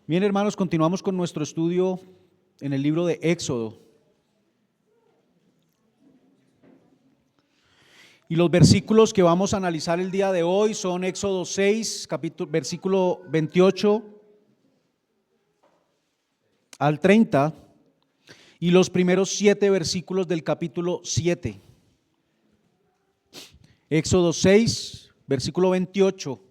Bien, hermanos, continuamos con nuestro estudio en el libro de Éxodo. Y los versículos que vamos a analizar el día de hoy son Éxodo 6, versículo 28 al 30 y los primeros 7 versículos del capítulo 7. Éxodo 6, versículo 28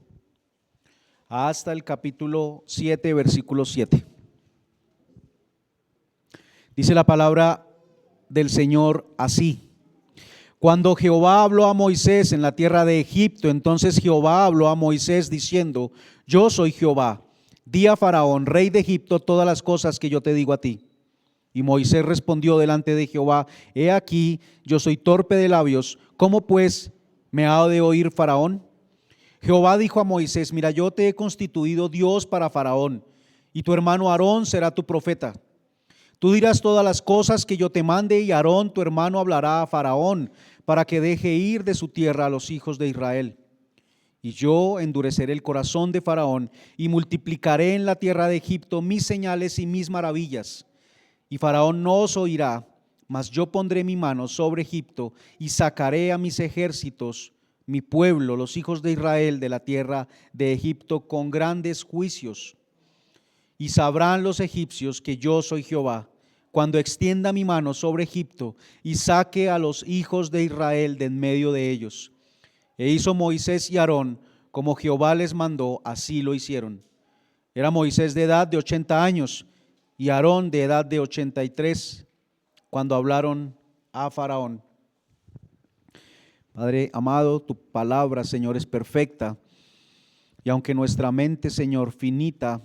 hasta el capítulo 7, versículo 7. Dice la palabra del Señor así: Cuando Jehová habló a Moisés en la tierra de Egipto, entonces Jehová habló a Moisés diciendo: Yo soy Jehová, di a Faraón, rey de Egipto, todas las cosas que yo te digo a ti. Y Moisés respondió delante de Jehová: He aquí, yo soy torpe de labios, ¿cómo pues me ha de oír Faraón? Jehová dijo a Moisés: Mira, yo te he constituido Dios para Faraón, y tu hermano Aarón será tu profeta. Tú dirás todas las cosas que yo te mande, y Aarón tu hermano hablará a Faraón, para que deje ir de su tierra a los hijos de Israel. Y yo endureceré el corazón de Faraón, y multiplicaré en la tierra de Egipto mis señales y mis maravillas. Y Faraón no os oirá, mas yo pondré mi mano sobre Egipto, y sacaré a mis ejércitos, mi pueblo, los hijos de Israel, de la tierra de Egipto con grandes juicios. Y sabrán los egipcios que yo soy Jehová, cuando extienda mi mano sobre Egipto y saque a los hijos de Israel de en medio de ellos. E hizo Moisés y Aarón como Jehová les mandó, así lo hicieron. Era Moisés de edad de 80 años y Aarón de edad de 83 cuando hablaron a Faraón. Padre amado, tu palabra, Señor, es perfecta, y aunque nuestra mente, Señor, finita,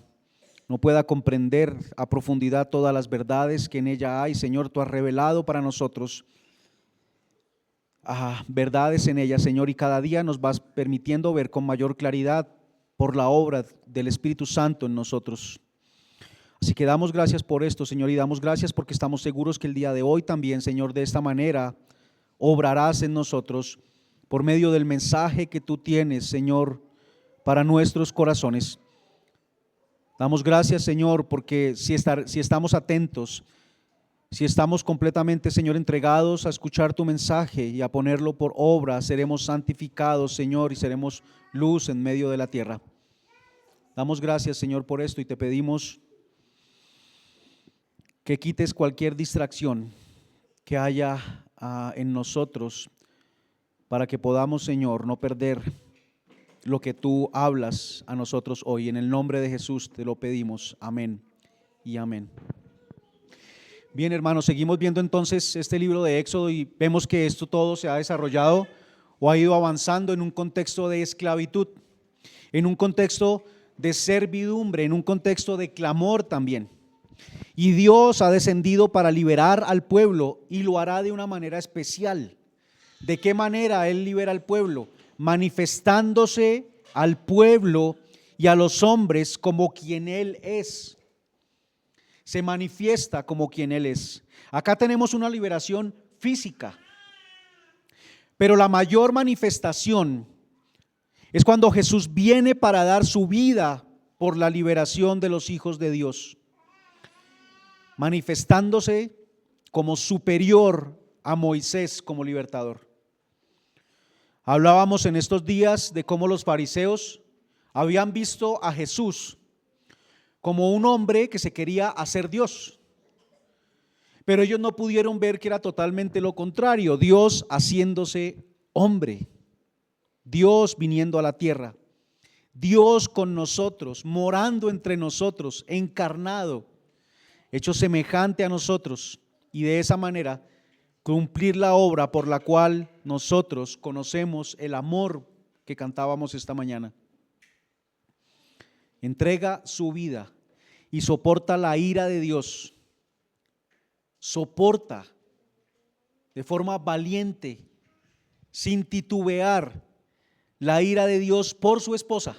no pueda comprender a profundidad todas las verdades que en ella hay, Señor, tú has revelado para nosotros verdades en ella, Señor, y cada día nos vas permitiendo ver con mayor claridad por la obra del Espíritu Santo en nosotros. Así que damos gracias por esto, Señor, y damos gracias porque estamos seguros que el día de hoy también, Señor, de esta manera obrarás en nosotros por medio del mensaje que tú tienes, Señor, para nuestros corazones. Damos gracias, Señor, porque si estamos atentos, si estamos completamente, Señor, entregados a escuchar tu mensaje y a ponerlo por obra, seremos santificados, Señor, y seremos luz en medio de la tierra. Damos gracias, Señor, por esto, y te pedimos que quites cualquier distracción que haya en nosotros, para que podamos, Señor, no perder lo que tú hablas a nosotros hoy. En el nombre de Jesús te lo pedimos. Amén y amén. Bien, hermanos, seguimos viendo entonces este libro de Éxodo y vemos que esto todo se ha desarrollado o ha ido avanzando en un contexto de esclavitud, en un contexto de servidumbre, en un contexto de clamor también. Y Dios ha descendido para liberar al pueblo y lo hará de una manera especial. ¿De qué manera Él libera al pueblo? Manifestándose al pueblo y a los hombres como quien Él es. Se manifiesta como quien Él es. Acá tenemos una liberación física, pero la mayor manifestación es cuando Jesús viene para dar su vida por la liberación de los hijos de Dios, manifestándose como superior a Moisés como libertador. Hablábamos en estos días de cómo los fariseos habían visto a Jesús como un hombre que se quería hacer Dios, pero ellos no pudieron ver que era totalmente lo contrario, Dios haciéndose hombre, Dios viniendo a la tierra, Dios con nosotros, morando entre nosotros, encarnado, hecho semejante a nosotros, y de esa manera cumplir la obra por la cual nosotros conocemos el amor que cantábamos esta mañana. Entrega su vida y soporta la ira de Dios, soporta de forma valiente, sin titubear, la ira de Dios por su esposa,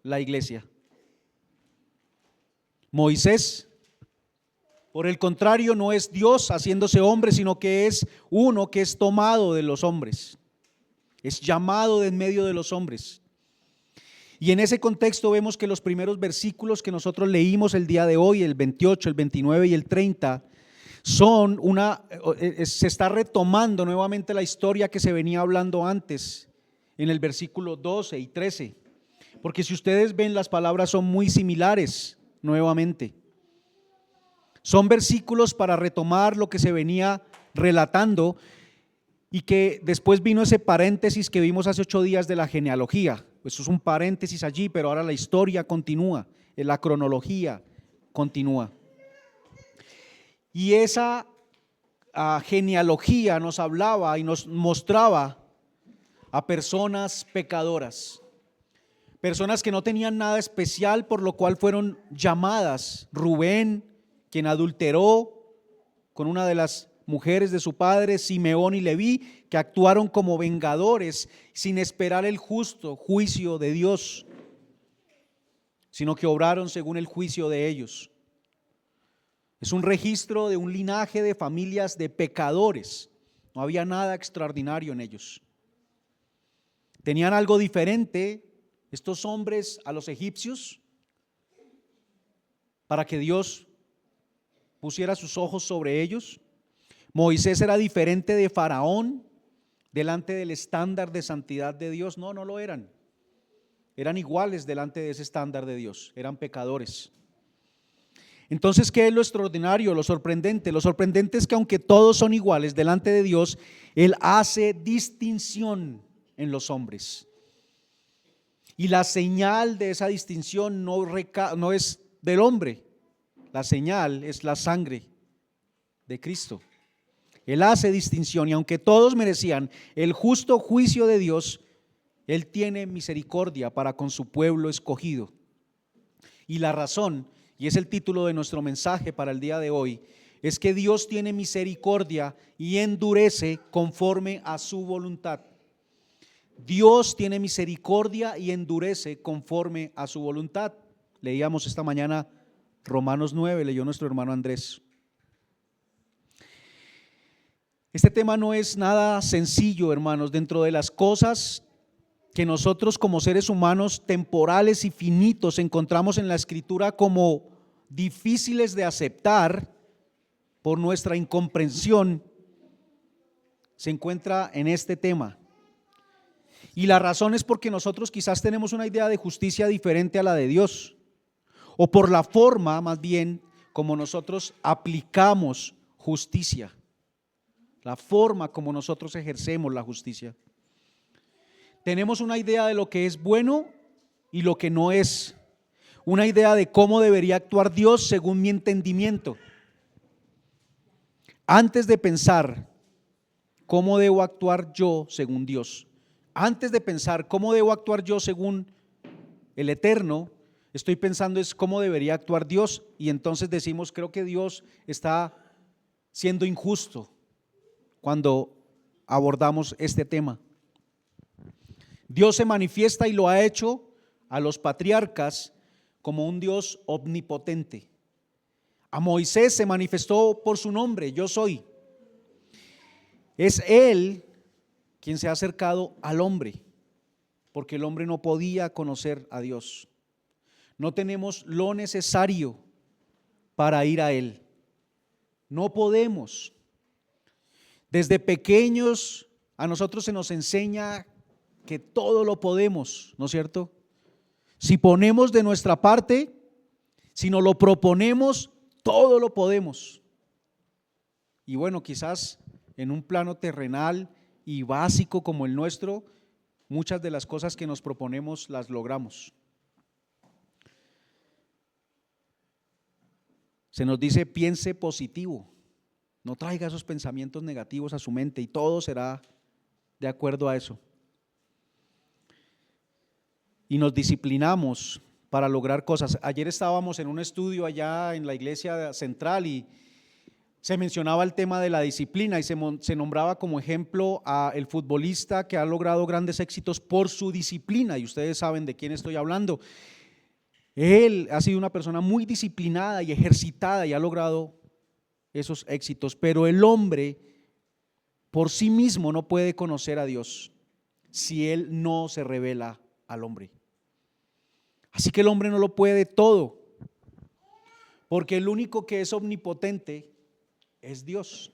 la iglesia. Moisés, por el contrario, no es Dios haciéndose hombre, sino que es uno que es tomado de los hombres, es llamado de en medio de los hombres. Y en ese contexto vemos que los primeros versículos que nosotros leímos el día de hoy, el 28, el 29 y el 30, se está retomando nuevamente la historia que se venía hablando antes en el versículo 12 y 13. Porque si ustedes ven, las palabras son muy similares nuevamente. Son versículos para retomar lo que se venía relatando y que después vino ese paréntesis que vimos hace 8 días de la genealogía. Eso es un paréntesis allí, pero ahora la historia continúa, la cronología continúa. Y esa genealogía nos hablaba y nos mostraba a personas pecadoras, personas que no tenían nada especial, por lo cual fueron llamadas. Rubén, quien adulteró con una de las mujeres de su padre, Simeón y Leví, que actuaron como vengadores sin esperar el justo juicio de Dios, sino que obraron según el juicio de ellos. Es un registro de un linaje de familias de pecadores. No había nada extraordinario en ellos. Tenían algo diferente estos hombres a los egipcios, para que Dios pusiera sus ojos sobre ellos. Moisés era diferente de Faraón delante del estándar de santidad de Dios. No lo eran. Eran iguales delante de ese estándar de Dios. Eran pecadores. Entonces, ¿qué es lo extraordinario, lo sorprendente? Lo sorprendente es que aunque todos son iguales delante de Dios, Él hace distinción en los hombres. Y la señal de esa distinción no es del hombre. La señal es la sangre de Cristo. Él hace distinción, y aunque todos merecían el justo juicio de Dios, Él tiene misericordia para con su pueblo escogido. Y la razón, y es el título de nuestro mensaje para el día de hoy, es que Dios tiene misericordia y endurece conforme a su voluntad. Dios tiene misericordia y endurece conforme a su voluntad. Leíamos esta mañana Romanos 9, leyó nuestro hermano Andrés. Este tema no es nada sencillo, hermanos. Dentro de las cosas que nosotros como seres humanos temporales y finitos encontramos en la Escritura como difíciles de aceptar por nuestra incomprensión, se encuentra en este tema. Y la razón es porque nosotros quizás tenemos una idea de justicia diferente a la de Dios, o por la forma más bien como nosotros aplicamos justicia, la forma como nosotros ejercemos la justicia. Tenemos una idea de lo que es bueno y lo que no es, una idea de cómo debería actuar Dios según mi entendimiento. Antes de pensar cómo debo actuar yo según Dios, antes de pensar cómo debo actuar yo según el Eterno, estoy pensando es cómo debería actuar Dios, y entonces decimos, creo que Dios está siendo injusto cuando abordamos este tema. Dios se manifiesta y lo ha hecho a los patriarcas como un Dios omnipotente. A Moisés se manifestó por su nombre, yo soy. Es Él quien se ha acercado al hombre, porque el hombre no podía conocer a Dios. No tenemos lo necesario para ir a Él. No podemos. Desde pequeños a nosotros se nos enseña que todo lo podemos, ¿no es cierto? Si ponemos de nuestra parte, si nos lo proponemos, todo lo podemos. Y bueno, quizás en un plano terrenal y básico como el nuestro, muchas de las cosas que nos proponemos las logramos. Se nos dice piense positivo, no traiga esos pensamientos negativos a su mente y todo será de acuerdo a eso. Y nos disciplinamos para lograr cosas. Ayer estábamos en un estudio allá en la iglesia central y se mencionaba el tema de la disciplina y se nombraba como ejemplo a el futbolista que ha logrado grandes éxitos por su disciplina, y ustedes saben de quién estoy hablando. Él ha sido una persona muy disciplinada y ejercitada y ha logrado esos éxitos, pero el hombre por sí mismo no puede conocer a Dios si él no se revela al hombre. Así que el hombre no lo puede todo, porque el único que es omnipotente es Dios.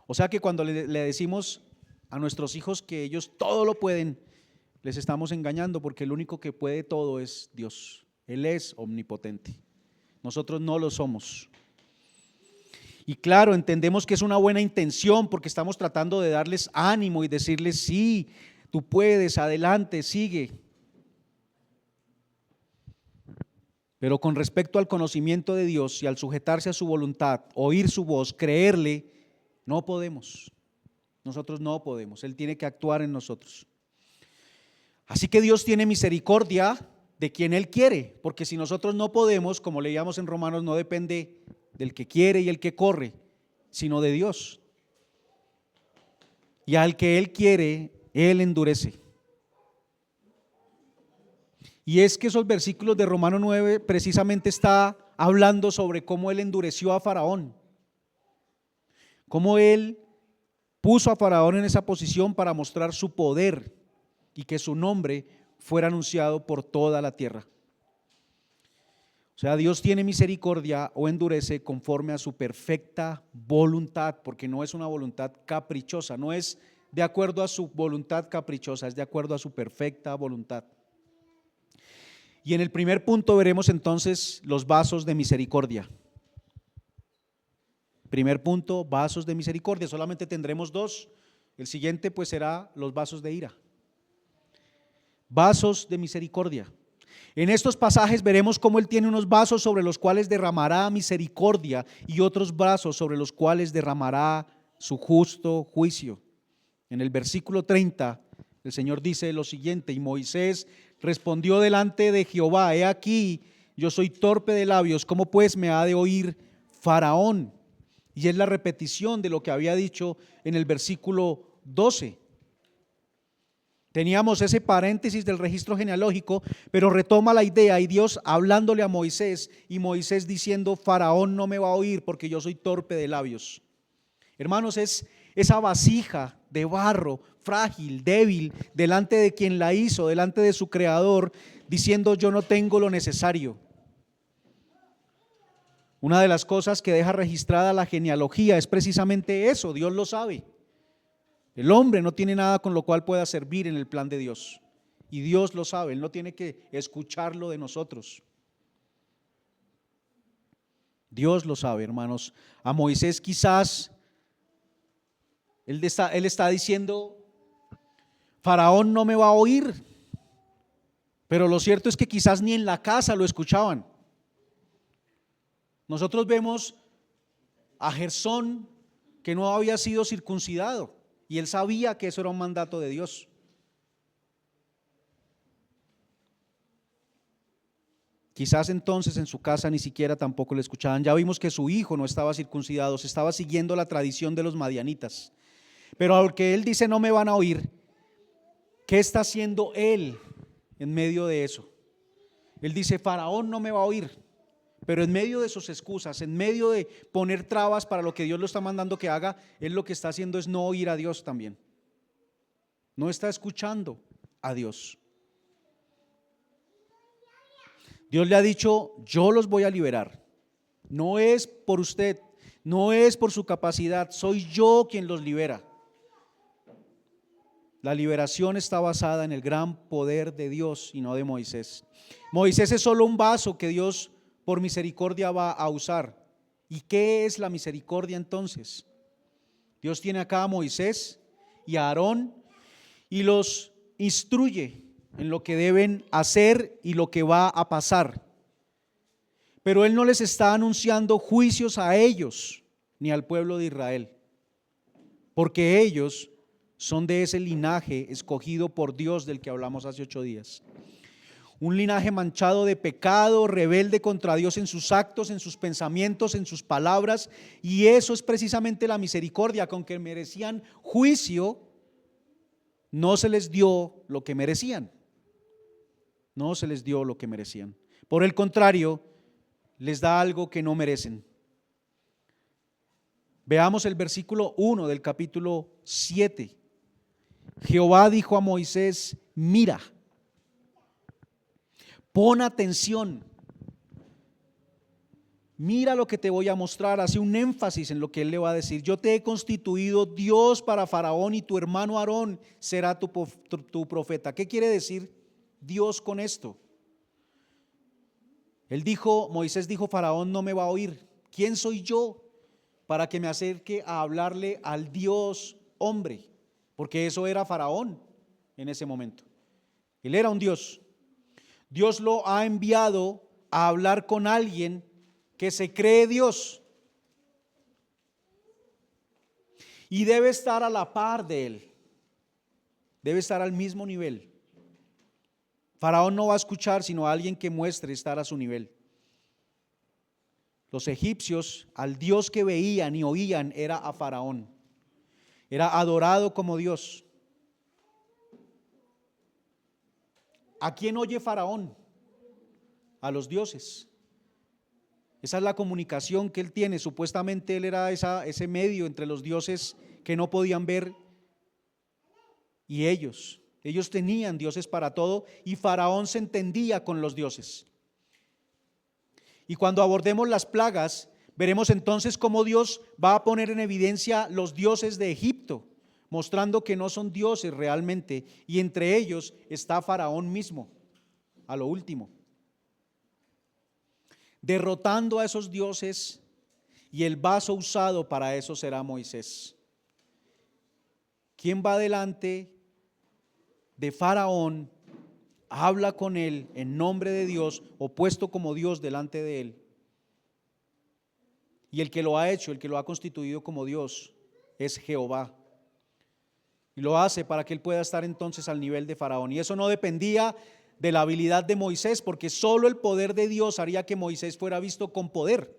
O sea que cuando le decimos a nuestros hijos que ellos todo lo pueden, les estamos engañando, porque el único que puede todo es Dios. Él es omnipotente. Nosotros no lo somos. Y claro, entendemos que es una buena intención, porque estamos tratando de darles ánimo y decirles: sí, tú puedes, adelante, sigue. Pero con respecto al conocimiento de Dios y al sujetarse a su voluntad, oír su voz, creerle, no podemos. Nosotros no podemos. Él tiene que actuar en nosotros. Así que Dios tiene misericordia de quien Él quiere, porque si nosotros no podemos, como leíamos en Romanos, no depende del que quiere y el que corre, sino de Dios. Y al que Él quiere, Él endurece. Y es que esos versículos de Romanos 9 precisamente está hablando sobre cómo Él endureció a Faraón, cómo Él puso a Faraón en esa posición para mostrar su poder y que su nombre fuera anunciado por toda la tierra. O sea, Dios tiene misericordia o endurece conforme a su perfecta voluntad, porque no es una voluntad caprichosa, no es de acuerdo a su voluntad caprichosa, es de acuerdo a su perfecta voluntad. Y en el primer punto veremos entonces los vasos de misericordia. Primer punto, vasos de misericordia. Solamente tendremos dos. El siguiente pues será los vasos de ira. Vasos de misericordia. En estos pasajes veremos cómo Él tiene unos vasos sobre los cuales derramará misericordia y otros vasos sobre los cuales derramará su justo juicio. En el versículo 30, el Señor dice lo siguiente: y Moisés respondió delante de Jehová: he aquí, yo soy torpe de labios, ¿cómo pues me ha de oír Faraón? Y es la repetición de lo que había dicho en el versículo 12. Teníamos ese paréntesis del registro genealógico, pero retoma la idea, y Dios hablándole a Moisés, y Moisés diciendo: Faraón no me va a oír porque yo soy torpe de labios. Hermanos, es esa vasija de barro, frágil, débil, delante de quien la hizo, delante de su creador, diciendo: yo no tengo lo necesario. Una de las cosas que deja registrada la genealogía es precisamente eso. Dios lo sabe. El hombre no tiene nada con lo cual pueda servir en el plan de Dios, y Dios lo sabe. Él no tiene que escucharlo de nosotros. Dios lo sabe, hermanos. A Moisés quizás él está diciendo: Faraón no me va a oír, pero lo cierto es que quizás ni en la casa lo escuchaban. Nosotros vemos a Gersón, que no había sido circuncidado, y él sabía que eso era un mandato de Dios. Quizás entonces en su casa ni siquiera tampoco le escuchaban. Ya vimos que su hijo no estaba circuncidado, se estaba siguiendo la tradición de los madianitas. Pero aunque él dice: no me van a oír, ¿qué está haciendo él en medio de eso? Él dice: Faraón no me va a oír. Pero en medio de sus excusas, en medio de poner trabas para lo que Dios lo está mandando que haga, él lo que está haciendo es no oír a Dios también. No está escuchando a Dios. Dios le ha dicho: yo los voy a liberar. No es por usted, no es por su capacidad, soy yo quien los libera. La liberación está basada en el gran poder de Dios y no de Moisés. Moisés es solo un vaso que Dios por misericordia va a usar. ¿Y qué es la misericordia entonces? Dios tiene acá a Moisés y a Aarón y los instruye en lo que deben hacer y lo que va a pasar. Pero Él no les está anunciando juicios a ellos ni al pueblo de Israel, porque ellos son de ese linaje escogido por Dios del que hablamos hace 8 días. Un linaje manchado de pecado, rebelde contra Dios en sus actos, en sus pensamientos, en sus palabras, y eso es precisamente la misericordia. Con que merecían juicio, no se les dio lo que merecían. No se les dio lo que merecían. Por el contrario, les da algo que no merecen. Veamos el versículo 1 del capítulo 7. Jehová dijo a Moisés: mira, Pon atención. Mira lo que te voy a mostrar. Hace un énfasis en lo que él le va a decir. Yo te he constituido Dios para Faraón y tu hermano Aarón será tu profeta. ¿Qué quiere decir Dios con esto? Moisés dijo, Faraón no me va a oír. ¿Quién soy yo para que me acerque a hablarle al Dios hombre? Porque eso era Faraón en ese momento. Él era un Dios. Dios lo ha enviado a hablar con alguien que se cree Dios y debe estar a la par de él, debe estar al mismo nivel. Faraón no va a escuchar sino a alguien que muestre estar a su nivel. Los egipcios, al Dios que veían y oían era a Faraón, era adorado como Dios. ¿A quién oye Faraón? A los dioses. Esa es la comunicación que él tiene. Supuestamente él era ese medio entre los dioses que no podían ver y ellos. Ellos tenían dioses para todo y Faraón se entendía con los dioses. Y cuando abordemos las plagas, veremos entonces cómo Dios va a poner en evidencia los dioses de Egipto, mostrando que no son dioses realmente, y entre ellos está Faraón mismo, a lo último, derrotando a esos dioses, y el vaso usado para eso será Moisés. ¿Quién va delante de Faraón? Habla con él en nombre de Dios, o puesto como Dios delante de él. Y el que lo ha hecho, el que lo ha constituido como Dios, es Jehová. Y lo hace para que él pueda estar entonces al nivel de Faraón. Y eso no dependía de la habilidad de Moisés, porque solo el poder de Dios haría que Moisés fuera visto con poder.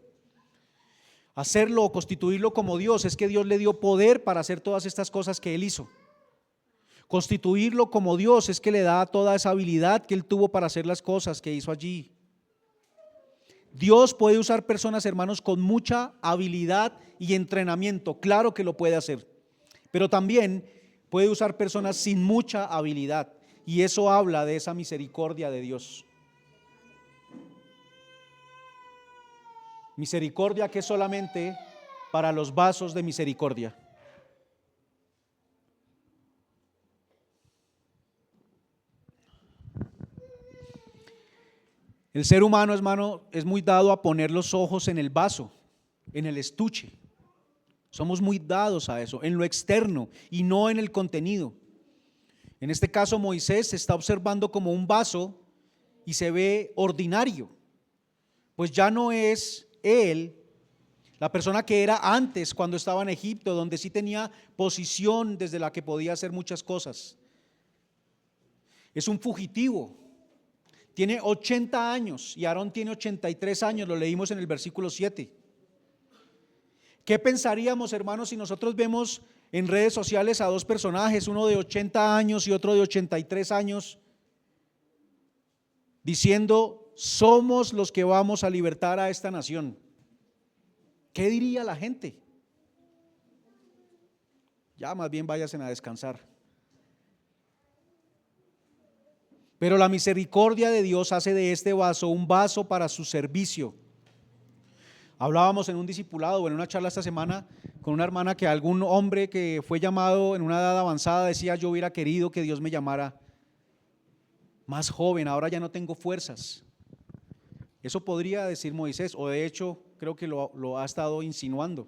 Hacerlo o constituirlo como Dios es que Dios le dio poder para hacer todas estas cosas que él hizo. Constituirlo como Dios es que le da toda esa habilidad que él tuvo para hacer las cosas que hizo allí. Dios puede usar personas, hermanos, con mucha habilidad y entrenamiento, claro que lo puede hacer, pero también puede usar personas sin mucha habilidad, y eso habla de esa misericordia de Dios. Misericordia que es solamente para los vasos de misericordia. El ser humano, hermano, es muy dado a poner los ojos en el vaso, en el estuche. Somos muy dados a eso, en lo externo y no en el contenido. En este caso, Moisés se está observando como un vaso y se ve ordinario, pues ya no es él la persona que era antes cuando estaba en Egipto, donde sí tenía posición desde la que podía hacer muchas cosas. Es un fugitivo. Tiene 80 años y Aarón tiene 83 años, lo leímos en el versículo 7. ¿Qué pensaríamos, hermanos, si nosotros vemos en redes sociales a dos personajes, uno de 80 años y otro de 83 años, diciendo, somos los que vamos a libertar a esta nación? ¿Qué diría la gente? Ya más bien váyanse a descansar. Pero la misericordia de Dios hace de este vaso un vaso para su servicio. Hablábamos en un discipulado o en una charla esta semana con una hermana que algún hombre que fue llamado en una edad avanzada decía, yo hubiera querido que Dios me llamara más joven, ahora ya no tengo fuerzas. Eso podría decir Moisés, o de hecho creo que lo ha estado insinuando.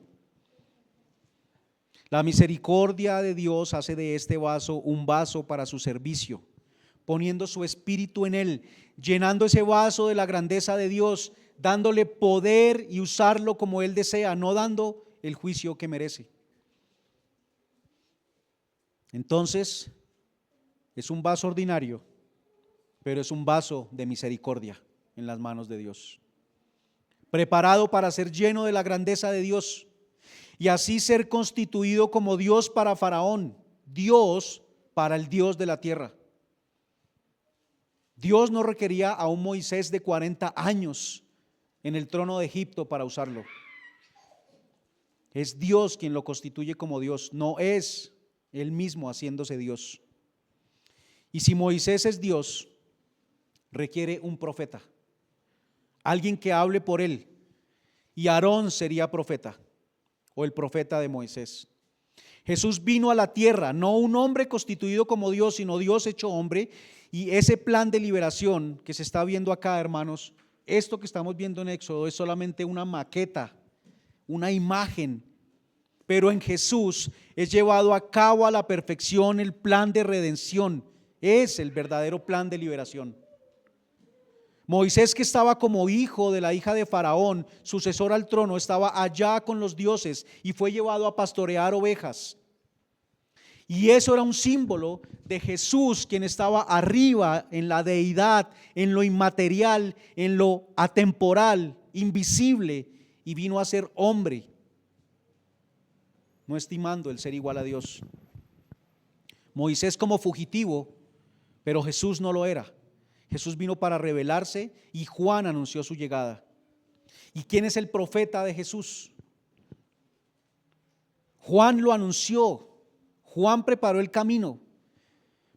La misericordia de Dios hace de este vaso un vaso para su servicio, poniendo su espíritu en él, llenando ese vaso de la grandeza de Dios, dándole poder y usarlo como él desea, no dando el juicio que merece. Entonces, es un vaso ordinario, pero es un vaso de misericordia en las manos de Dios, preparado para ser lleno de la grandeza de Dios y así ser constituido como Dios para Faraón, Dios para el Dios de la tierra. Dios no requería a un Moisés de 40 años en el trono de Egipto para usarlo. Es Dios quien lo constituye como Dios, no es él mismo haciéndose Dios. Y si Moisés es Dios, requiere un profeta, alguien que hable por él. Y Aarón sería profeta, o el profeta de Moisés. Jesús vino a la tierra, no un hombre constituido como Dios, sino Dios hecho hombre. Y ese plan de liberación que se está viendo acá, hermanos, esto que estamos viendo en Éxodo es solamente una maqueta, una imagen, pero en Jesús es llevado a cabo a la perfección el plan de redención. Es el verdadero plan de liberación. Moisés, que estaba como hijo de la hija de Faraón, sucesor al trono, estaba allá con los dioses y fue llevado a pastorear ovejas. Y eso era un símbolo de Jesús, quien estaba arriba en la deidad, en lo inmaterial, en lo atemporal, invisible, y vino a ser hombre, no estimando el ser igual a Dios. Moisés como fugitivo, pero Jesús no lo era. Jesús vino para revelarse y Juan anunció su llegada. ¿Y quién es el profeta de Jesús? Juan lo anunció. Juan preparó el camino,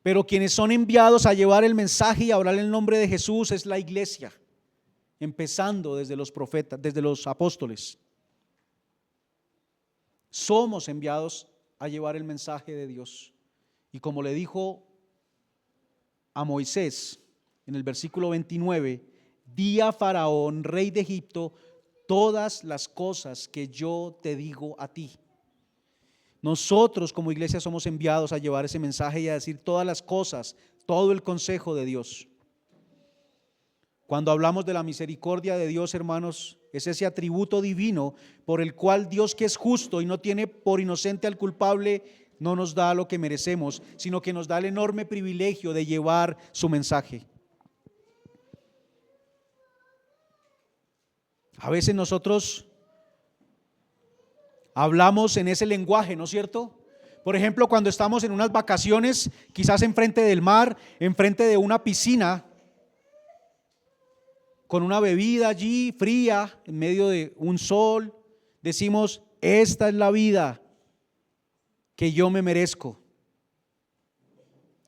pero quienes son enviados a llevar el mensaje y a hablar el nombre de Jesús es la iglesia, empezando desde los profetas, desde los apóstoles. Somos enviados a llevar el mensaje de Dios. Y como le dijo a Moisés en el versículo 29, di a Faraón, rey de Egipto, todas las cosas que yo te digo a ti. Nosotros como iglesia somos enviados a llevar ese mensaje y a decir todas las cosas, todo el consejo de Dios. Cuando hablamos de la misericordia de Dios, hermanos, es ese atributo divino por el cual Dios, que es justo y no tiene por inocente al culpable, no nos da lo que merecemos, sino que nos da el enorme privilegio de llevar su mensaje. A veces nosotros hablamos en ese lenguaje, ¿no es cierto? Por ejemplo, cuando estamos en unas vacaciones, quizás enfrente del mar, enfrente de una piscina, con una bebida allí fría, en medio de un sol, decimos, esta es la vida que yo me merezco.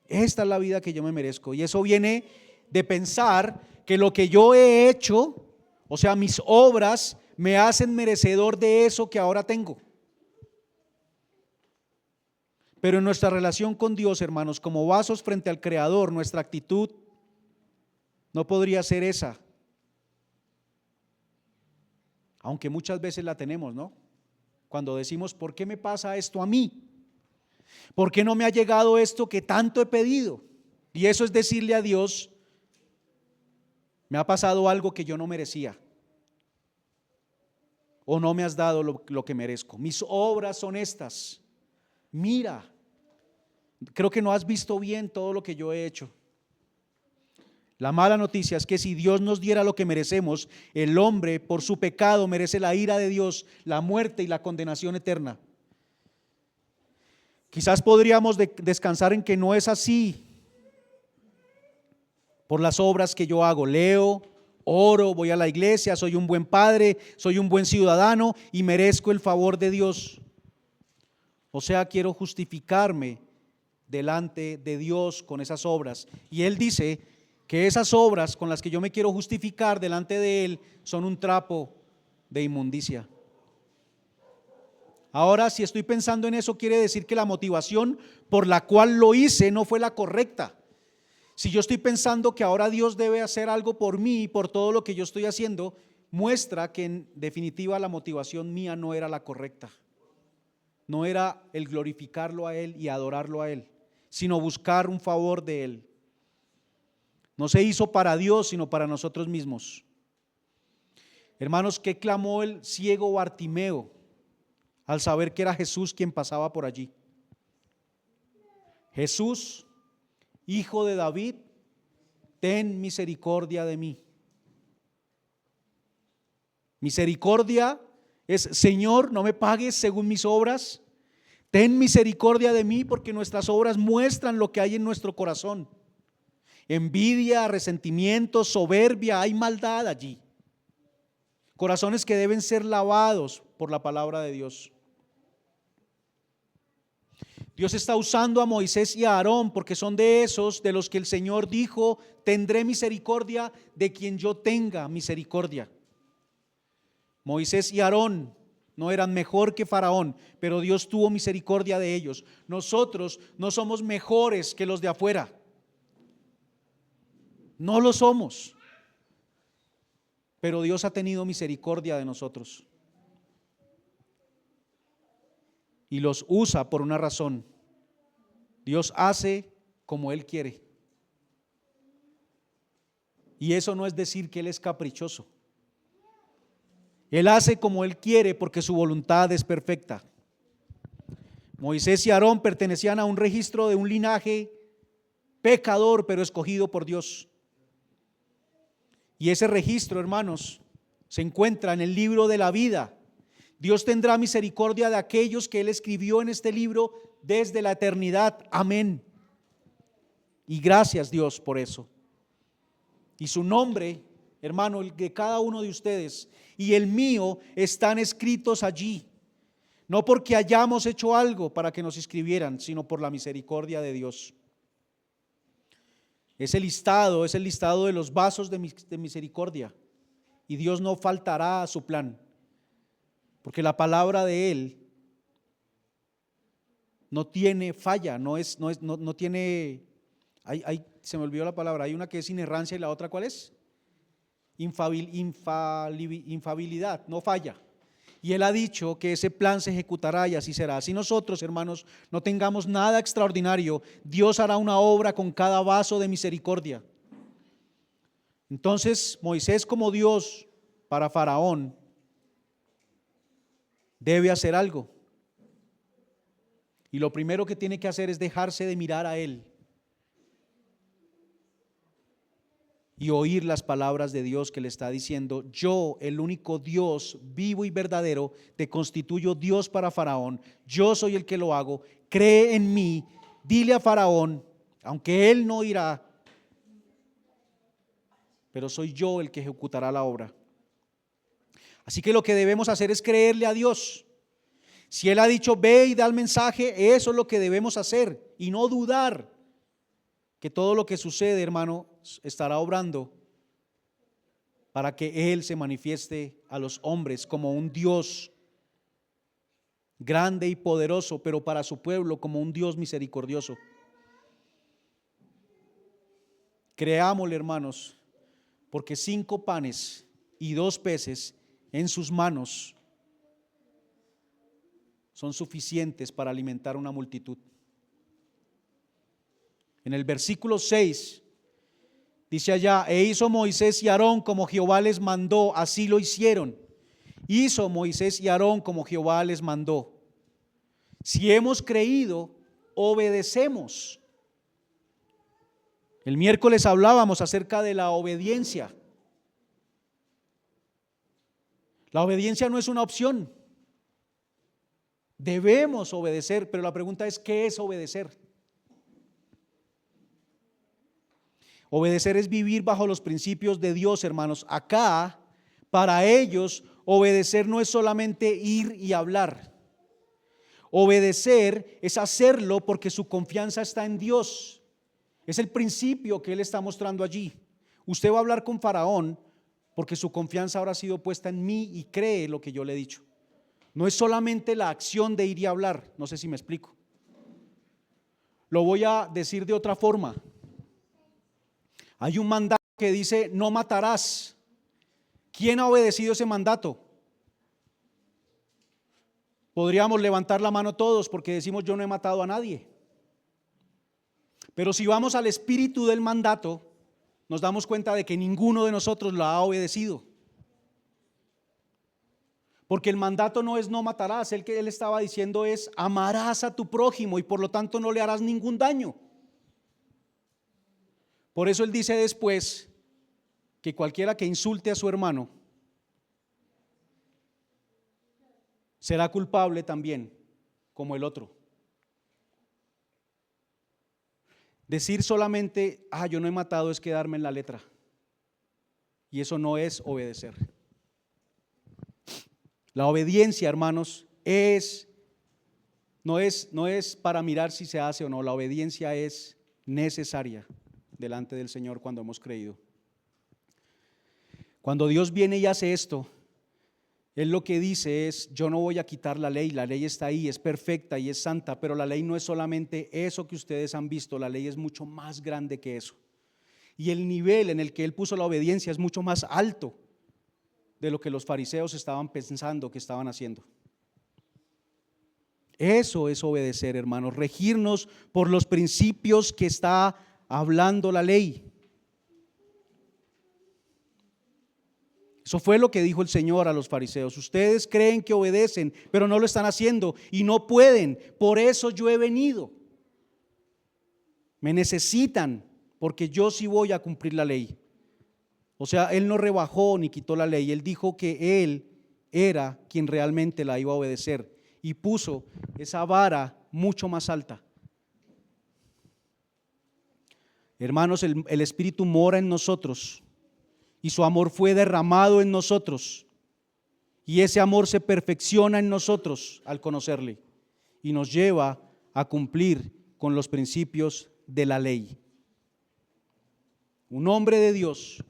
Esta es la vida que yo me merezco. Y eso viene de pensar que lo que yo he hecho, o sea, mis obras, me hacen merecedor de eso que ahora tengo. Pero en nuestra relación con Dios, hermanos, como vasos frente al Creador, nuestra actitud no podría ser esa. Aunque muchas veces la tenemos, ¿no? Cuando decimos, ¿por qué me pasa esto a mí? ¿Por qué no me ha llegado esto que tanto he pedido? Y eso es decirle a Dios, me ha pasado algo que yo no merecía. O no me has dado lo que merezco. Mis obras son estas. Mira, creo que no has visto bien todo lo que yo he hecho. La mala noticia es que si Dios nos diera lo que merecemos, el hombre por su pecado merece la ira de Dios, la muerte y la condenación eterna. Quizás podríamos descansar en que no es así por las obras que yo hago. Leo, oro, voy a la iglesia, soy un buen padre, soy un buen ciudadano y merezco el favor de Dios. O sea, quiero justificarme delante de Dios con esas obras. Y Él dice que esas obras con las que yo me quiero justificar delante de Él son un trapo de inmundicia. Ahora, si estoy pensando en eso, quiere decir que la motivación por la cual lo hice no fue la correcta. Si yo estoy pensando que ahora Dios debe hacer algo por mí y por todo lo que yo estoy haciendo, muestra que en definitiva la motivación mía no era la correcta. No era el glorificarlo a Él y adorarlo a Él, sino buscar un favor de Él. No se hizo para Dios, sino para nosotros mismos. Hermanos, ¿qué clamó el ciego Bartimeo al saber que era Jesús quien pasaba por allí? Jesús, Hijo de David, ten misericordia de mí. Misericordia es, Señor, no me pagues según mis obras. Ten misericordia de mí porque nuestras obras muestran lo que hay en nuestro corazón. Envidia, resentimiento, soberbia, hay maldad allí. Corazones que deben ser lavados por la palabra de Dios. Dios está usando a Moisés y a Aarón porque son de esos de los que el Señor dijo: tendré misericordia de quien yo tenga misericordia. Moisés y Aarón no eran mejor que Faraón, pero Dios tuvo misericordia de ellos. Nosotros no somos mejores que los de afuera. No lo somos. Pero Dios ha tenido misericordia de nosotros. Y los usa por una razón. Dios hace como Él quiere. Y eso no es decir que Él es caprichoso. Él hace como Él quiere porque su voluntad es perfecta. Moisés y Aarón pertenecían a un registro de un linaje pecador, pero escogido por Dios. Y ese registro, hermanos, se encuentra en el libro de la vida. Dios tendrá misericordia de aquellos que Él escribió en este libro desde la eternidad. Amén. Y gracias, Dios, por eso. Y su nombre, hermano, el de cada uno de ustedes y el mío están escritos allí. No porque hayamos hecho algo para que nos escribieran, sino por la misericordia de Dios. Ese listado es el listado de los vasos de misericordia. Y Dios no faltará a su plan. Porque la palabra de Él no tiene falla, no tiene, se me olvidó la palabra, hay una que es inerrancia y la otra ¿cuál es? Infabilidad, no falla. Y Él ha dicho que ese plan se ejecutará y así será. Si nosotros, hermanos, no tengamos nada extraordinario, Dios hará una obra con cada vaso de misericordia. Entonces, Moisés como Dios para Faraón debe hacer algo. Y lo primero que tiene que hacer es dejarse de mirar a Él y oír las palabras de Dios que le está diciendo: yo, el único Dios vivo y verdadero, te constituyo Dios para Faraón. Yo soy el que lo hago. Cree en mí. Dile a Faraón, aunque él no irá, pero soy yo el que ejecutará la obra. Así que lo que debemos hacer es creerle a Dios. Si Él ha dicho ve y da el mensaje, eso es lo que debemos hacer y no dudar que todo lo que sucede, hermano, estará obrando para que Él se manifieste a los hombres como un Dios grande y poderoso, pero para su pueblo como un Dios misericordioso. Creámosle, hermanos, porque 5 panes y 2 peces en sus manos son suficientes para alimentar una multitud. En el versículo 6 dice allá: e hizo Moisés y Aarón como Jehová les mandó, así lo hicieron. Hizo Moisés y Aarón como Jehová les mandó. Si hemos creído, obedecemos. El miércoles hablábamos acerca de la obediencia. La obediencia no es una opción. Debemos obedecer, pero la pregunta es: ¿qué es obedecer? Obedecer es vivir bajo los principios de Dios, hermanos. Acá, para ellos, obedecer no es solamente ir y hablar. Obedecer es hacerlo porque su confianza está en Dios. Es el principio que Él está mostrando allí. Usted va a hablar con Faraón porque su confianza ahora ha sido puesta en mí y cree lo que yo le he dicho. No es solamente la acción de ir y hablar, no sé si me explico. Lo voy a decir de otra forma. Hay un mandato que dice: no matarás. ¿Quién ha obedecido ese mandato? Podríamos levantar la mano todos porque decimos: yo no he matado a nadie. Pero si vamos al espíritu del mandato, nos damos cuenta de que ninguno de nosotros lo ha obedecido. Porque el mandato no es no matarás, el que él estaba diciendo es: amarás a tu prójimo y por lo tanto no le harás ningún daño. Por eso él dice después que cualquiera que insulte a su hermano será culpable también como el otro. Decir solamente yo no he matado es quedarme en la letra, y eso no es obedecer. La obediencia, hermanos, es no es para mirar si se hace o no, la obediencia es necesaria delante del Señor cuando hemos creído. Cuando Dios viene y hace esto, Él lo que dice es: yo no voy a quitar la ley está ahí, es perfecta y es santa, pero la ley no es solamente eso que ustedes han visto, la ley es mucho más grande que eso. Y el nivel en el que Él puso la obediencia es mucho más alto de lo que los fariseos estaban pensando que estaban haciendo. Eso es obedecer, hermanos, regirnos por los principios que está hablando la ley. Eso fue lo que dijo el Señor a los fariseos: ustedes creen que obedecen, pero no lo están haciendo y no pueden. Por eso yo he venido. Me necesitan, porque yo sí voy a cumplir la ley. O sea, Él no rebajó ni quitó la ley. Él dijo que Él era quien realmente la iba a obedecer y puso esa vara mucho más alta. Hermanos, el Espíritu mora en nosotros y su amor fue derramado en nosotros, y ese amor se perfecciona en nosotros al conocerle y nos lleva a cumplir con los principios de la ley. Un hombre de Dios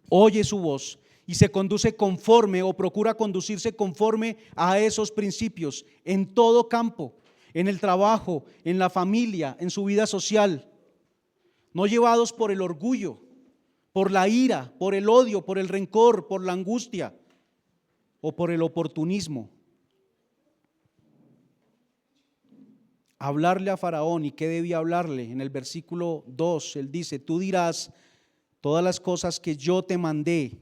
oye su voz y se conduce conforme, o procura conducirse conforme a esos principios en todo campo, en el trabajo, en la familia, en su vida social, no llevados por el orgullo, por la ira, por el odio, por el rencor, por la angustia o por el oportunismo. Hablarle a Faraón. ¿Y qué debía hablarle? En el versículo 2 él dice: tú dirás todas las cosas que yo te mandé,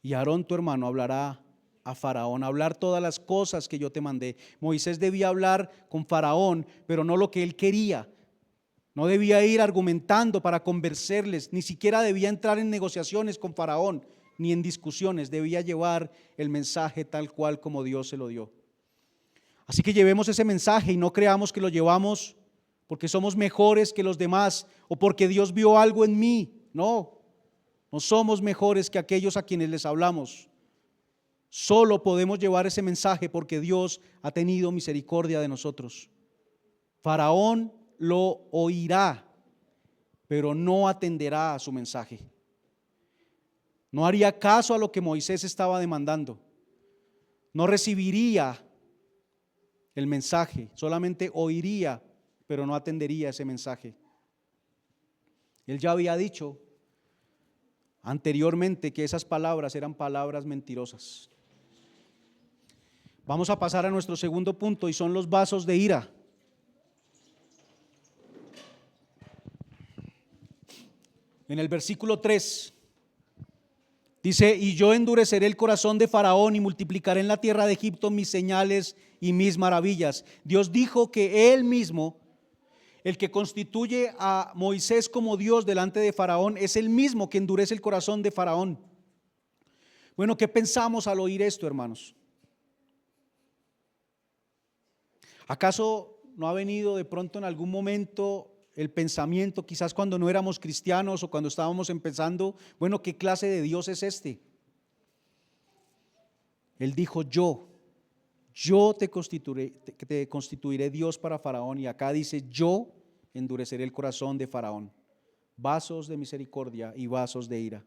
y Aarón tu hermano hablará a Faraón. Hablar todas las cosas que yo te mandé. Moisés debía hablar con Faraón, pero no lo que él quería. No debía ir argumentando para convencerles, ni siquiera debía entrar en negociaciones con Faraón, ni en discusiones. Debía llevar el mensaje tal cual como Dios se lo dio. Así que llevemos ese mensaje y no creamos que lo llevamos porque somos mejores que los demás o porque Dios vio algo en mí. No, no somos mejores que aquellos a quienes les hablamos. Solo podemos llevar ese mensaje porque Dios ha tenido misericordia de nosotros. Faraón lo oirá, pero no atenderá a su mensaje. No haría caso a lo que Moisés estaba demandando. No recibiría el mensaje, solamente oiría, pero no atendería ese mensaje. Él ya había dicho anteriormente que esas palabras eran palabras mentirosas. Vamos a pasar a nuestro segundo punto, y son los vasos de ira. En el versículo 3 dice: y yo endureceré el corazón de Faraón y multiplicaré en la tierra de Egipto mis señales y mis maravillas. Dios dijo que Él mismo, el que constituye a Moisés como Dios delante de Faraón, es el mismo que endurece el corazón de Faraón. Bueno, ¿qué pensamos al oír esto, hermanos? ¿Acaso no ha venido de pronto en algún momento el pensamiento, quizás cuando no éramos cristianos o cuando estábamos empezando: bueno, ¿qué clase de Dios es este? Él dijo: yo te constituiré Dios para Faraón, y acá dice: yo endureceré el corazón de Faraón. Vasos de misericordia y vasos de ira.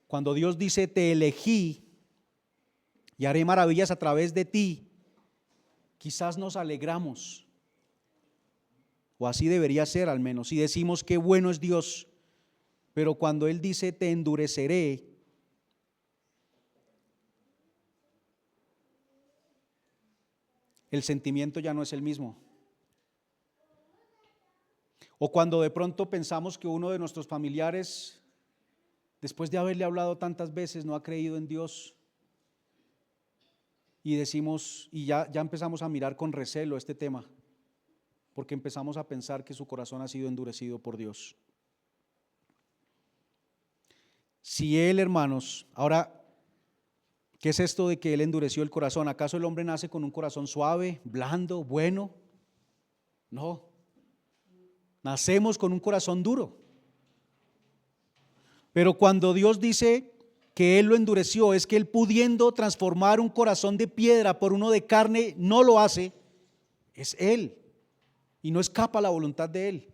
Cuando Dios dice: te elegí y haré maravillas a través de ti, quizás nos alegramos, o así debería ser al menos, y decimos: qué bueno es Dios. Pero cuando Él dice: te endureceré, el sentimiento ya no es el mismo. O cuando de pronto pensamos que uno de nuestros familiares, después de haberle hablado tantas veces, no ha creído en Dios, y decimos, y ya empezamos a mirar con recelo este tema, porque empezamos a pensar que su corazón ha sido endurecido por Dios. Si Él, hermanos, ahora, ¿qué es esto de que Él endureció el corazón? ¿Acaso el hombre nace con un corazón suave, blando, bueno? No, nacemos con un corazón duro. Pero cuando Dios dice que Él lo endureció, es que Él, pudiendo transformar un corazón de piedra por uno de carne, no lo hace, Es Él y no escapa a la voluntad de Él.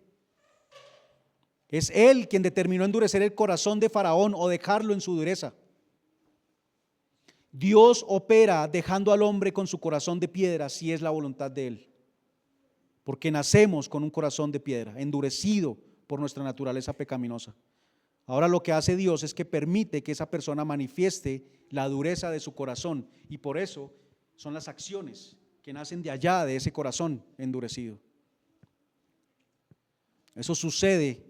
Es Él quien determinó endurecer el corazón de Faraón o dejarlo en su dureza. Dios opera dejando al hombre con su corazón de piedra si es la voluntad de Él. Porque nacemos con un corazón de piedra, endurecido por nuestra naturaleza pecaminosa. Ahora lo que hace Dios es que permite que esa persona manifieste la dureza de su corazón, y por eso son las acciones que nacen de allá, de ese corazón endurecido. Eso sucede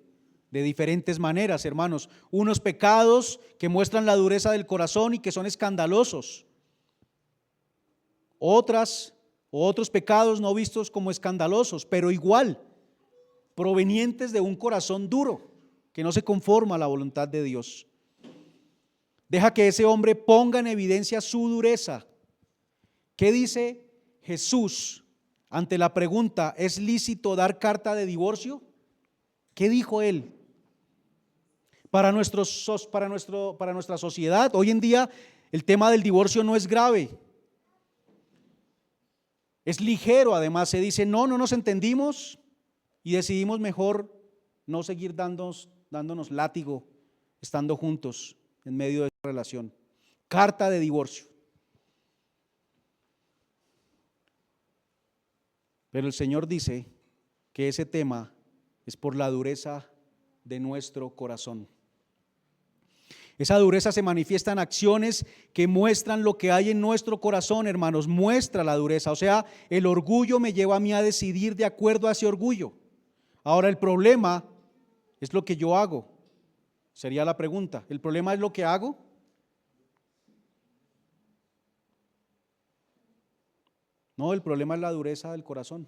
de diferentes maneras, hermanos. Unos pecados que muestran la dureza del corazón y que son escandalosos. Otros pecados no vistos como escandalosos, pero igual provenientes de un corazón duro que no se conforma a la voluntad de Dios. Deja que ese hombre ponga en evidencia su dureza. ¿Qué dice Jesús ante la pregunta: ¿es lícito dar carta de divorcio? ¿Qué dijo él? Para nuestra sociedad, hoy en día, el tema del divorcio no es grave. Es ligero, además se dice, no nos entendimos y decidimos mejor no seguir dándonos látigo, estando juntos en medio de esa relación. Carta de divorcio. Pero el Señor dice que ese tema es por la dureza de nuestro corazón. Esa dureza se manifiesta en acciones que muestran lo que hay en nuestro corazón, hermanos. Muestra la dureza. O sea, el orgullo me lleva a mí a decidir de acuerdo a ese orgullo. Ahora, el problema es lo que yo hago. Sería la pregunta. ¿El problema es lo que hago? No, el problema es la dureza del corazón,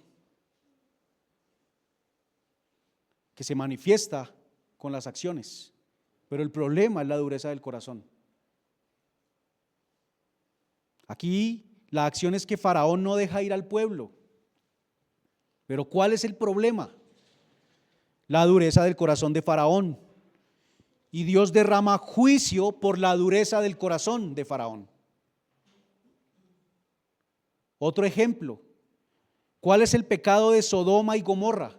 que se manifiesta con las acciones. Pero el problema es la dureza del corazón. Aquí la acción es que Faraón no deja ir al pueblo. Pero ¿cuál es el problema? La dureza del corazón de Faraón. Y Dios derrama juicio por la dureza del corazón de Faraón. Otro ejemplo. ¿Cuál es el pecado de Sodoma y Gomorra?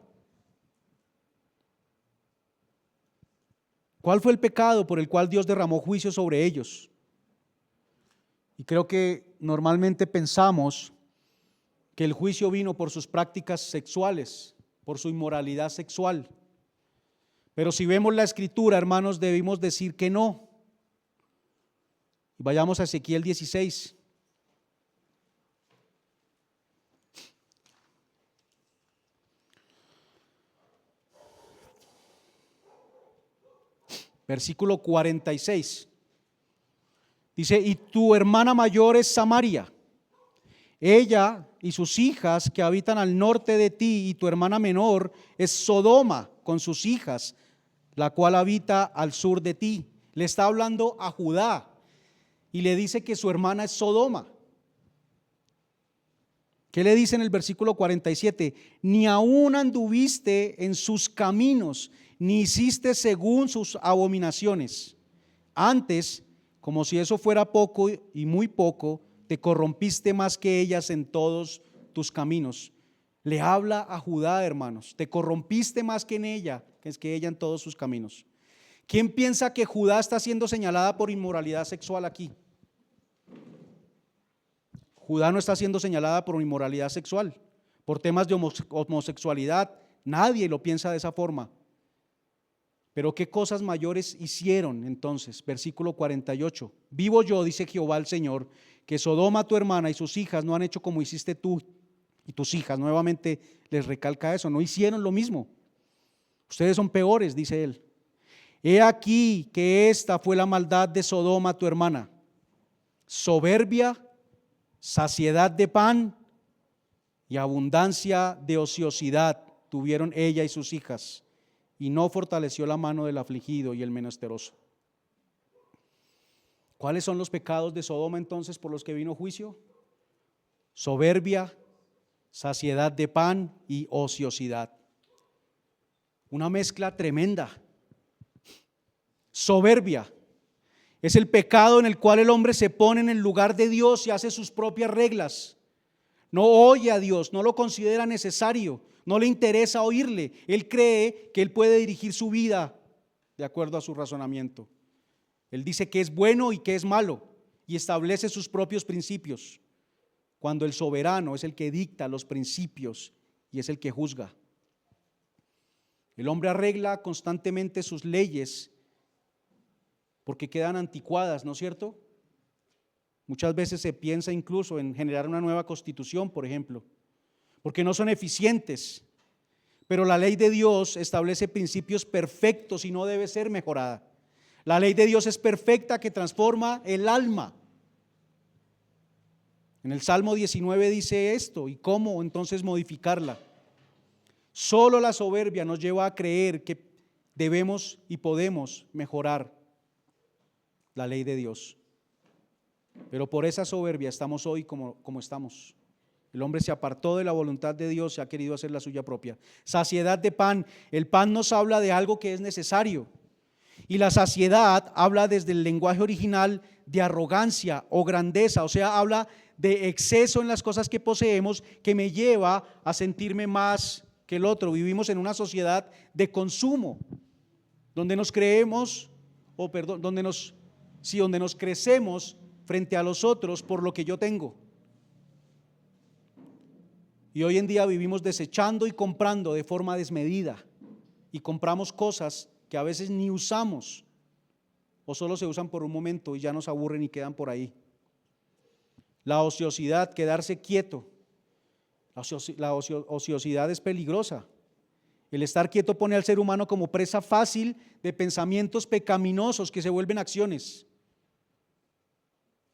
¿Cuál fue el pecado por el cual Dios derramó juicio sobre ellos? Y creo que normalmente pensamos que el juicio vino por sus prácticas sexuales, por su inmoralidad sexual. Pero si vemos la Escritura, hermanos, debemos decir que no. Vayamos a Ezequiel 16. Versículo 46. Dice: y tu hermana mayor es Samaria, ella y sus hijas que habitan al norte de ti, y tu hermana menor es Sodoma con sus hijas, la cual habita al sur de ti. Le está hablando a Judá y le dice que su hermana es Sodoma. ¿Qué le dice en el versículo 47? Ni aún anduviste en sus caminos, ni hiciste según sus abominaciones. Antes, como si eso fuera poco y muy poco, te corrompiste más que ellas en todos tus caminos. Le habla a Judá, hermanos. Te corrompiste más que ella en todos sus caminos. ¿Quién piensa que Judá está siendo señalada por inmoralidad sexual aquí? Judá no está siendo señalada por inmoralidad sexual, por temas de homosexualidad. Nadie lo piensa de esa forma. Pero ¿qué cosas mayores hicieron entonces? Versículo 48. Vivo yo, dice Jehová el Señor, que Sodoma tu hermana y sus hijas no han hecho como hiciste tú y tus hijas. Nuevamente les recalca eso, no hicieron lo mismo. Ustedes son peores, dice él. He aquí que esta fue la maldad de Sodoma tu hermana: soberbia, saciedad de pan y abundancia de ociosidad tuvieron ella y sus hijas, y no fortaleció la mano del afligido y el menesteroso. ¿Cuáles son los pecados de Sodoma entonces por los que vino juicio? Soberbia, saciedad de pan y ociosidad. Una mezcla tremenda. Soberbia es el pecado en el cual el hombre se pone en el lugar de Dios y hace sus propias reglas. No oye a Dios, no lo considera necesario, no le interesa oírle. Él cree que él puede dirigir su vida de acuerdo a su razonamiento. Él dice que es bueno y que es malo y establece sus propios principios, cuando el soberano es el que dicta los principios y es el que juzga. El hombre arregla constantemente sus leyes porque quedan anticuadas, ¿no es cierto? Muchas veces se piensa incluso en generar una nueva constitución, por ejemplo, porque no son eficientes. Pero la ley de Dios establece principios perfectos y no debe ser mejorada. La ley de Dios es perfecta, que transforma el alma. En el Salmo 19 dice esto, ¿y cómo entonces modificarla? Solo la soberbia nos lleva a creer que debemos y podemos mejorar la ley de Dios. Pero por esa soberbia estamos hoy como estamos. El hombre se apartó de la voluntad de Dios y ha querido hacer la suya propia. Saciedad de pan. El pan nos habla de algo que es necesario. Y la saciedad habla desde el lenguaje original de arrogancia o grandeza. O sea, habla de exceso en las cosas que poseemos, que me lleva a sentirme más que el otro. Vivimos en una sociedad de consumo, donde nos creemos, donde nos crecemos frente a los otros por lo que yo tengo. Y hoy en día vivimos desechando y comprando de forma desmedida, y compramos cosas que a veces ni usamos o solo se usan por un momento y ya nos aburren y quedan por ahí. La ociosidad, quedarse quieto. La ociosidad es peligrosa. El estar quieto pone al ser humano como presa fácil de pensamientos pecaminosos que se vuelven acciones.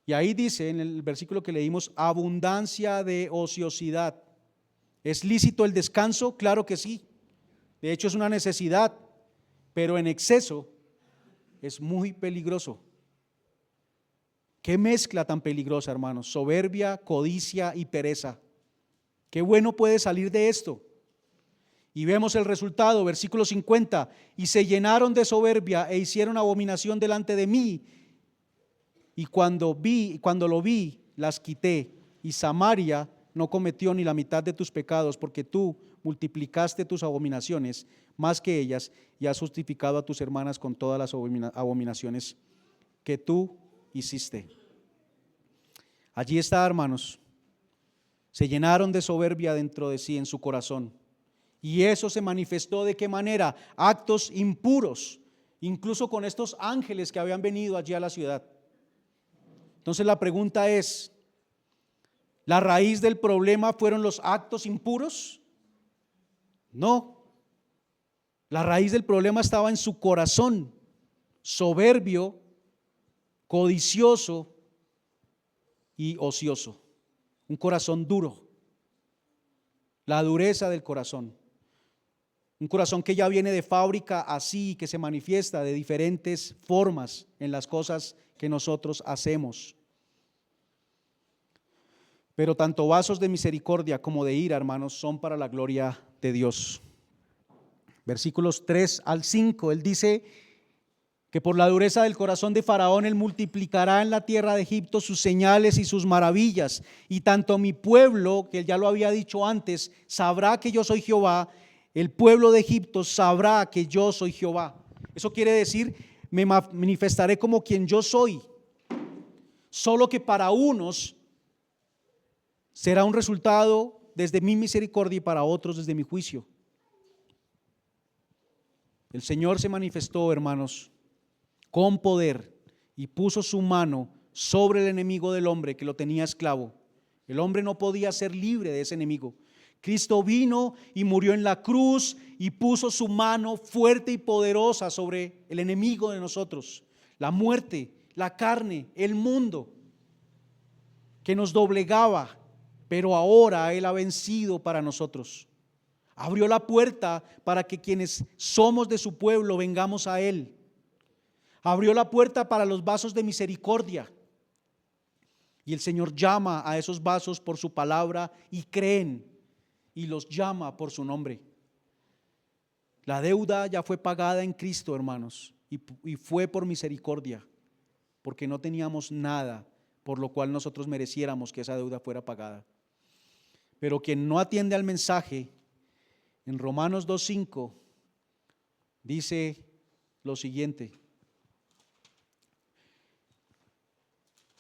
Y ahí dice en el versículo que leímos, abundancia de ociosidad. ¿Es lícito el descanso? Claro que sí. De hecho es una necesidad, pero en exceso es muy peligroso. Qué mezcla tan peligrosa, hermanos. Soberbia, codicia y pereza. Qué bueno puede salir de esto. Y vemos el resultado, versículo 50. Y se llenaron de soberbia e hicieron abominación delante de mí. Y cuando lo vi, las quité. Y Samaria no cometió ni la mitad de tus pecados, porque tú multiplicaste tus abominaciones más que ellas, y has justificado a tus hermanas con todas las abominaciones que tú hiciste. Allí está, hermanos. Se llenaron de soberbia dentro de sí, en su corazón. Y eso se manifestó ¿de qué manera? Actos impuros, incluso con estos ángeles que habían venido allí a la ciudad. Entonces la pregunta es, ¿la raíz del problema fueron los actos impuros? No. La raíz del problema estaba en su corazón, soberbio, codicioso y ocioso. Un corazón duro. La dureza del corazón. Un corazón que ya viene de fábrica así, que se manifiesta de diferentes formas en las cosas que nosotros hacemos. Pero tanto vasos de misericordia como de ira, hermanos, son para la gloria de Dios. Versículos 3 al 5, él dice que por la dureza del corazón de Faraón, él multiplicará en la tierra de Egipto sus señales y sus maravillas. Y tanto mi pueblo, que él ya lo había dicho antes, sabrá que yo soy Jehová, el pueblo de Egipto sabrá que yo soy Jehová. Eso quiere decir, me manifestaré como quien yo soy. Solo que para unos será un resultado desde mi misericordia y para otros desde mi juicio. El Señor se manifestó, hermanos, con poder y puso su mano sobre el enemigo del hombre que lo tenía esclavo. El hombre no podía ser libre de ese enemigo. Cristo vino y murió en la cruz y puso su mano fuerte y poderosa sobre el enemigo de nosotros, la muerte, la carne, el mundo, que nos doblegaba, pero ahora Él ha vencido para nosotros. Abrió la puerta para que quienes somos de su pueblo vengamos a Él. Abrió la puerta para los vasos de misericordia. Y el Señor llama a esos vasos por su palabra y creen y los llama por su nombre. La deuda ya fue pagada en Cristo, hermanos, y fue por misericordia, porque no teníamos nada por lo cual nosotros mereciéramos que esa deuda fuera pagada. Pero quien no atiende al mensaje, en Romanos 2:5, dice lo siguiente.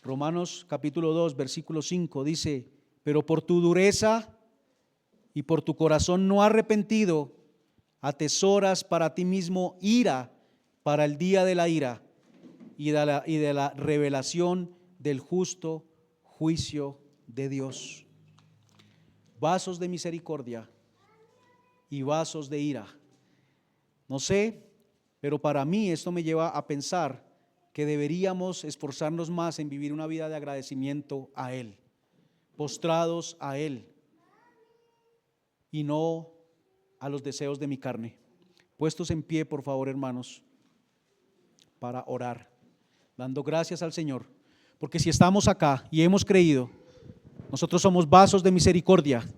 Romanos capítulo 2, versículo 5 dice: pero por tu dureza y por tu corazón no arrepentido, atesoras para ti mismo ira para el día de la ira y de la revelación del justo juicio de Dios. Vasos de misericordia y vasos de ira. No sé, pero para mí esto me lleva a pensar que deberíamos esforzarnos más en vivir una vida de agradecimiento a Él, postrados a Él y no a los deseos de mi carne. Puestos en pie, por favor, hermanos, para orar, dando gracias al Señor, porque si estamos acá y hemos creído, nosotros somos vasos de misericordia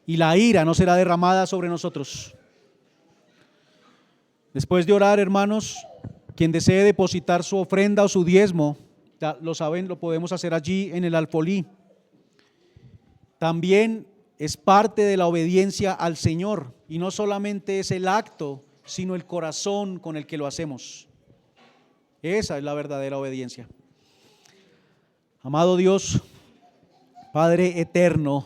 y la ira no será derramada sobre nosotros. Después de orar, hermanos, quien desee depositar su ofrenda o su diezmo, ya lo saben, lo podemos hacer allí en el alfolí. También es parte de la obediencia al Señor, y no solamente es el acto, sino el corazón con el que lo hacemos. Esa es la verdadera obediencia. Amado Dios, Padre eterno,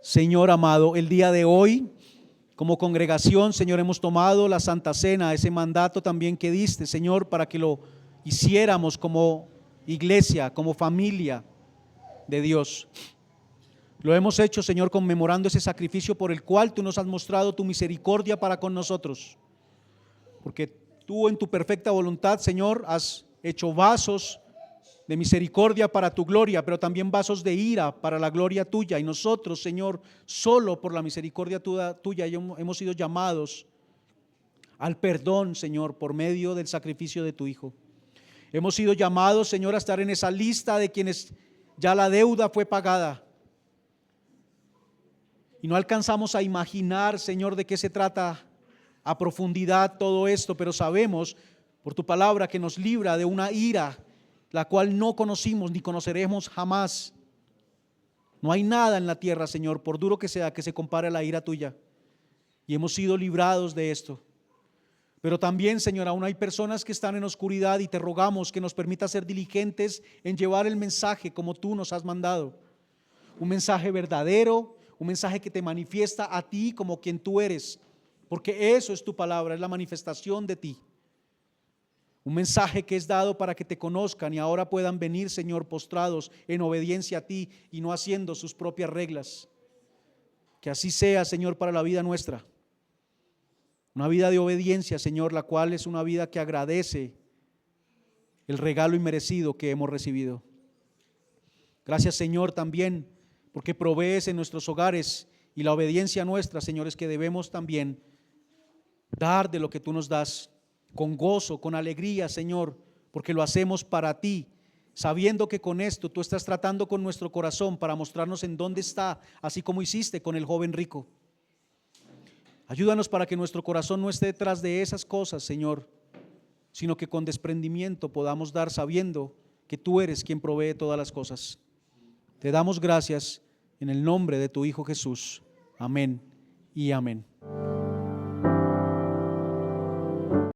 Señor amado, el día de hoy, como congregación, Señor, hemos tomado la Santa Cena, ese mandato también que diste, Señor, para que lo hiciéramos como iglesia, como familia de Dios. Lo hemos hecho, Señor, conmemorando ese sacrificio por el cual tú nos has mostrado tu misericordia para con nosotros. Porque tú en tu perfecta voluntad, Señor, has hecho vasos de misericordia para tu gloria, pero también vasos de ira para la gloria tuya. Y nosotros, Señor, solo por la misericordia tuya hemos sido llamados al perdón, Señor, por medio del sacrificio de tu Hijo. Hemos sido llamados, Señor, a estar en esa lista de quienes ya la deuda fue pagada. Y no alcanzamos a imaginar, Señor, de qué se trata a profundidad todo esto, pero sabemos por tu palabra que nos libra de una ira la cual no conocimos ni conoceremos jamás. No hay nada en la tierra, Señor, por duro que sea, que se compare a la ira tuya. Y hemos sido librados de esto. Pero también, Señor, aún hay personas que están en oscuridad y te rogamos que nos permita ser diligentes en llevar el mensaje como tú nos has mandado. Un mensaje verdadero, un mensaje que te manifiesta a ti como quien tú eres, porque eso es tu palabra, es la manifestación de ti. Un mensaje que es dado para que te conozcan y ahora puedan venir, Señor, postrados en obediencia a ti y no haciendo sus propias reglas. Que así sea, Señor, para la vida nuestra. Una vida de obediencia, Señor, la cual es una vida que agradece el regalo inmerecido que hemos recibido. Gracias, Señor, también porque provees en nuestros hogares, y la obediencia nuestra, Señor, es que debemos también dar de lo que tú nos das con gozo, con alegría, Señor, porque lo hacemos para ti, sabiendo que con esto tú estás tratando con nuestro corazón para mostrarnos en dónde está, así como hiciste con el joven rico. Ayúdanos para que nuestro corazón no esté detrás de esas cosas, Señor, sino que con desprendimiento podamos dar sabiendo que tú eres quien provee todas las cosas. Te damos gracias en el nombre de tu Hijo Jesús. Amén y amén.